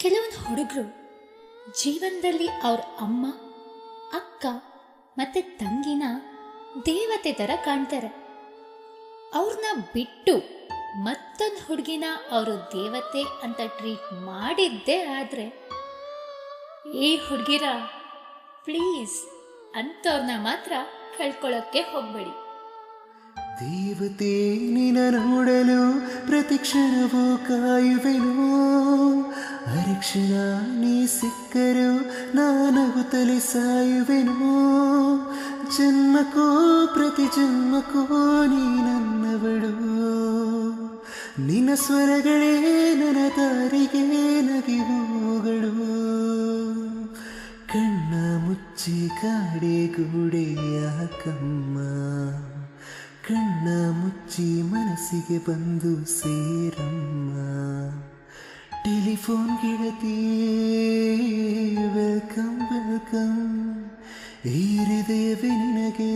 ಕೆಲವೊಂದು ಹುಡುಗರು ಜೀವನದಲ್ಲಿ ಅವ್ರ ಅಮ್ಮ, ಅಕ್ಕ ಮತ್ತು ತಂಗಿನ ದೇವತೆ ಥರ ಕಾಣ್ತಾರೆ. ಅವ್ರನ್ನ ಬಿಟ್ಟು ಮತ್ತೊಂದು ಹುಡುಗಿನ ಅವರು ದೇವತೆ ಅಂತ ಟ್ರೀಟ್ ಮಾಡಿದ್ದೇ ಆದರೆ, ಏ ಹುಡುಗಿರ ಪ್ಲೀಸ್ ಅಂಥವ್ರನ್ನ ಮಾತ್ರ ಕಳ್ಕೊಳ್ಳೋಕ್ಕೆ ಹೋಗಬೇಡಿ. ದೇವತೆ ನಿನ ನೋಡಲು ಪ್ರತಿಕ್ಷಣವೂ ಕಾಯುವೆನು, ಹರಿಕ್ಷಣ ನೀ ಸಿಕ್ಕರು ನಾನಗುತ್ತಲೇ ಸಾಯುವೆನು. ಜನ್ಮಕ್ಕೂ ಪ್ರತಿ ಜನ್ಮಕ್ಕೂ ನೀ ನನ್ನವಳು, ನಿನ್ನ ಸ್ವರಗಳೇ ನನ್ನ ದಾರಿಗೆ ನಗಿಹೂಗಳು. ಕಣ್ಣ ಮುಚ್ಚಿ ಕಾಡೆ ಗೂಡೆ ಯಾಕಮ್ಮ, ಕಣ್ಣ ಮುಚ್ಚಿ ಮನಸ್ಸಿಗೆ ಬಂದು ಸೇರಮ್ಮ. ಟೆಲಿಫೋನ್ ಗೆಳತಿ ವೆಲ್ಕಮ್ ವೆಲ್ಕಮ್, ಈ ಹೃದಯವೇ ನಿನಗೆ